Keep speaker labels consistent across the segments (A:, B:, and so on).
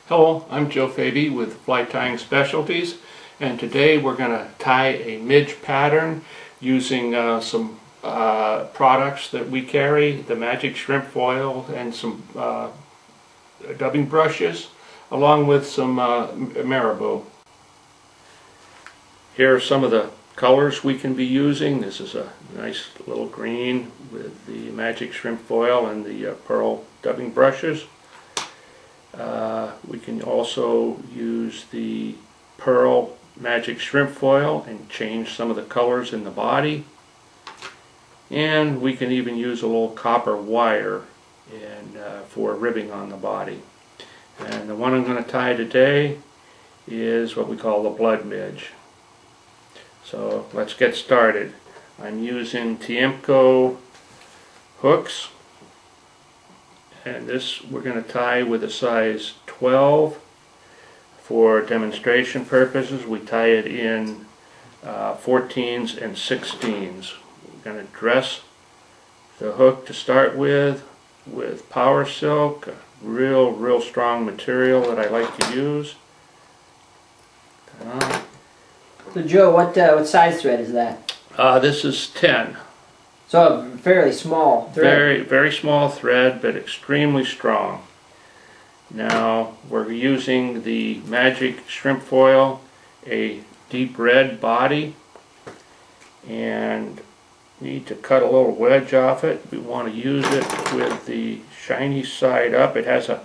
A: Hello, I'm Joe Phaby with Fly Tying Specialties, and today we're going to tie a midge pattern using some products that we carry, the magic shrimp foil and some dubbing brushes, along with some marabou. Here are some of the colors we can be using. This is a nice little green with the magic shrimp foil and the pearl dubbing brushes. We can also use the pearl magic shrimp foil and change some of the colors in the body. And we can even use a little copper wire for ribbing on the body. And the one I'm going to tie today is what we call the blood midge. So let's get started. I'm using Tiemco hooks. And this we're going to tie with a size 12. For demonstration purposes, we tie it in 14s and 16s. We're going to dress the hook to start with power silk, a real strong material that I like to use.
B: So Joe, what size thread is that?
A: This is 10.
B: So a fairly small thread.
A: Very small thread, but extremely strong. Now we're using the magic shrimp foil, a deep red body, and we need to cut a little wedge off it. We want to use it with the shiny side up. It has a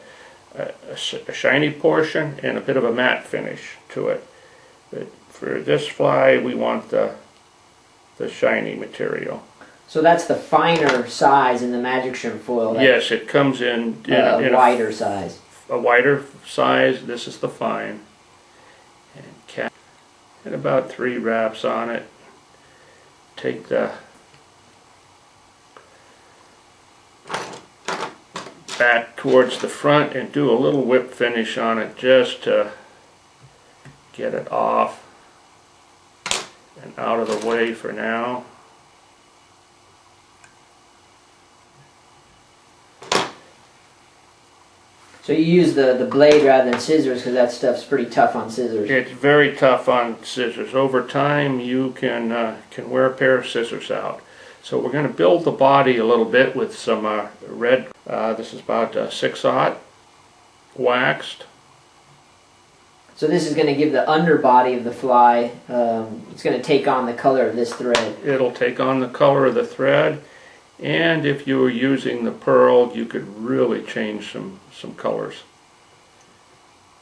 A: shiny portion and a bit of a matte finish to it. But for this fly, we want the shiny material.
B: So that's the finer size in the magic shrimp foil.
A: Yes, it comes in
B: a wider size.
A: A wider size. This is the fine. And about 3 wraps on it. Take the back towards the front and do a little whip finish on it just to get it off and out of the way for now.
B: So you use the blade rather than scissors because that stuff's pretty tough on scissors.
A: It's very tough on scissors. Over time you can wear a pair of scissors out. So we're going to build the body a little bit with some red. This is about 6/0 waxed.
B: So this is going to give the underbody of the fly, it's going to take on the color of this thread.
A: It'll take on the color of the thread. And if you were using the pearl, you could really change some colors.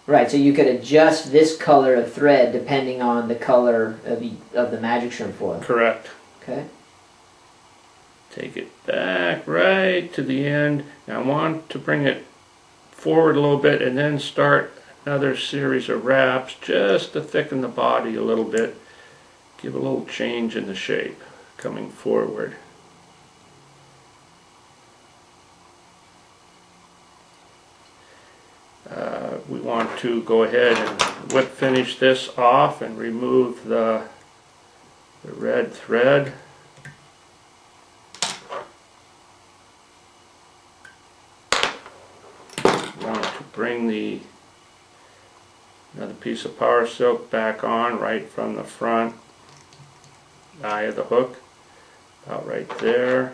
B: Right, so you could adjust this color of thread depending on the color of the magic shrimp foil.
A: Correct.
B: Okay.
A: Take it back right to the end. Now I want to bring it forward a little bit and then start another series of wraps just to thicken the body a little bit. Give a little change in the shape coming forward. We want to go ahead and whip finish this off and remove the red thread. We want to bring another piece of power silk back on right from the front eye of the hook, about right there.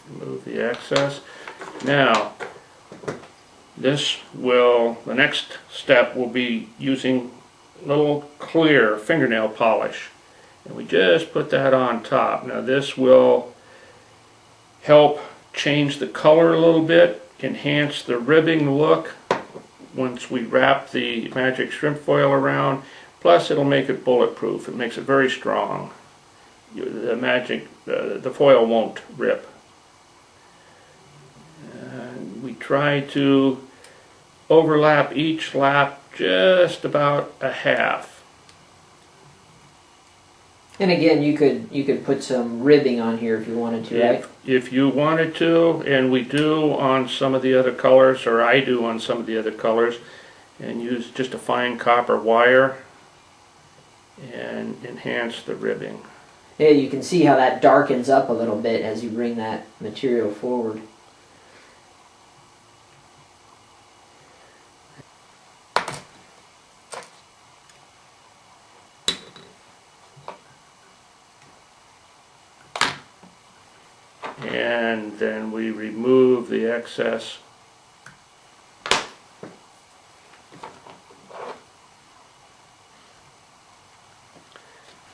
A: Remove the excess. Now, the next step will be using a little clear fingernail polish. And we just put that on top. Now this will help change the color a little bit, enhance the ribbing look once we wrap the magic shrimp foil around. Plus it'll make it bulletproof. It makes it very strong. The foil won't rip. We try to overlap each lap just about a half.
B: And again, you could put some ribbing on here if you wanted to, right?
A: If you wanted to, and we do on some of the other colors, or I do on some of the other colors, and use just a fine copper wire and enhance the ribbing.
B: Yeah, you can see how that darkens up a little bit as you bring that material forward.
A: and then we remove the excess.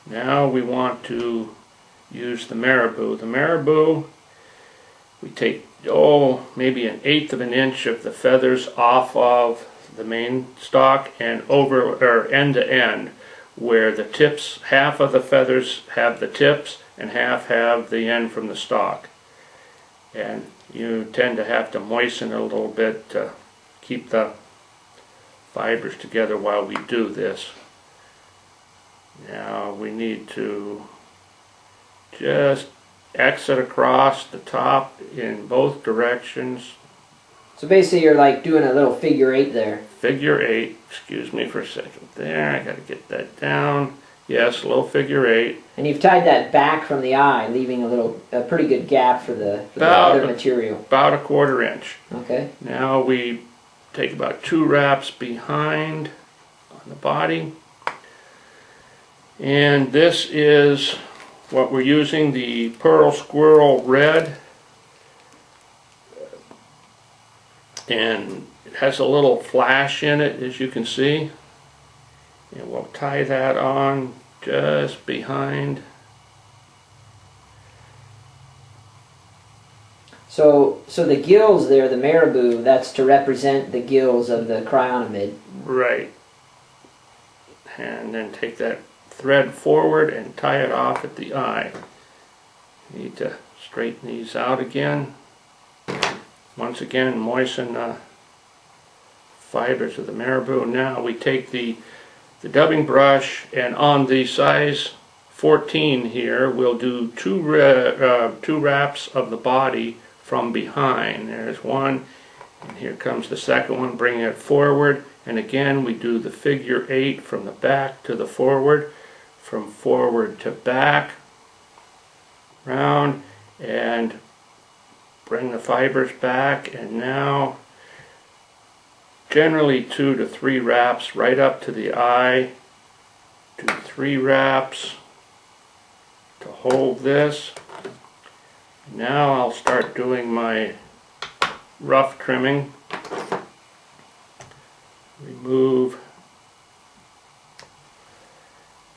A: Now we want to use the marabou. The marabou, we take maybe 1/8 of an inch of the feathers off of the main stalk and over or end to end, where the tips, half of the feathers have the tips and half have the end from the stalk. And you tend to have to moisten it a little bit to keep the fibers together while we do this. Now we need to just exit across the top in both directions.
B: So basically you're like doing a little figure 8 there.
A: Figure 8, excuse me for a second there, I gotta get that down. Yes, a little figure 8.
B: And you've tied that back from the eye, leaving a pretty good gap for the other material.
A: About 1/4 inch.
B: Okay.
A: Now we take about 2 wraps behind on the body. And this is what we're using, the Pearl Squirrel Red. And it has a little flash in it, as you can see. And we'll tie that on just behind.
B: So the gills there, the marabou, that's to represent the gills of the cryonomid.
A: Right. And then take that thread forward and tie it off at the eye. You need to straighten these out again. Once again, moisten the fibers of the marabou. Now we take the dubbing brush, and on the size 14 here, we'll do two wraps of the body from behind. There's one, and here comes the second one, bringing it forward. And again, we do the figure 8 from the back to the forward, from forward to back, round, and bring the fibers back. And now generally 2 to 3 wraps right up to the eye. 2 to 3 wraps to hold this. Now I'll start doing my rough trimming. Remove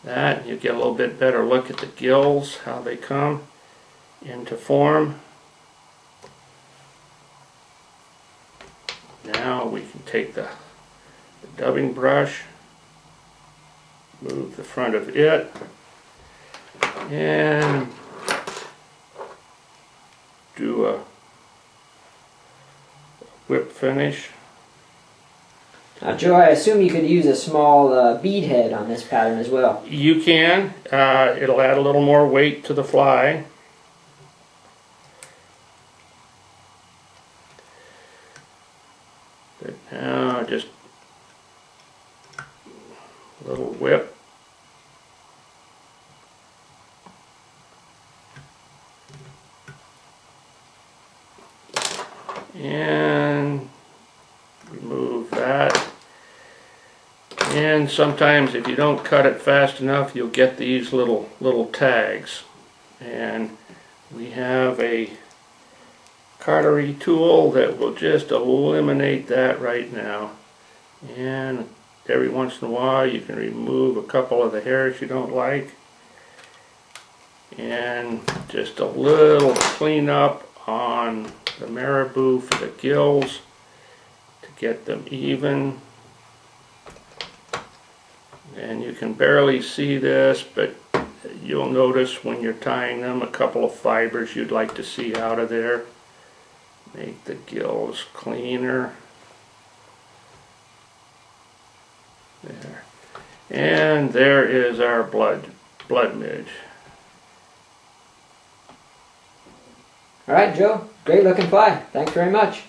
A: that, and you get a little bit better look at the gills, how they come into form. Now we can take the dubbing brush, move the front of it, and do a whip finish.
B: Now, Joe, I assume you could use a small bead head on this pattern as well.
A: You can. It'll add a little more weight to the fly. But now just a little whip. And remove that. And sometimes if you don't cut it fast enough, you'll get these little tags. And we have a cautery tool that will just eliminate that right now. And every once in a while you can remove a couple of the hairs you don't like. And just a little cleanup on the marabou for the gills to get them even. And you can barely see this, but you'll notice when you're tying them a couple of fibers you'd like to see out of there. Make the gills cleaner. There. And there is our blood midge.
B: Alright, Joe. Great looking fly. Thanks very much.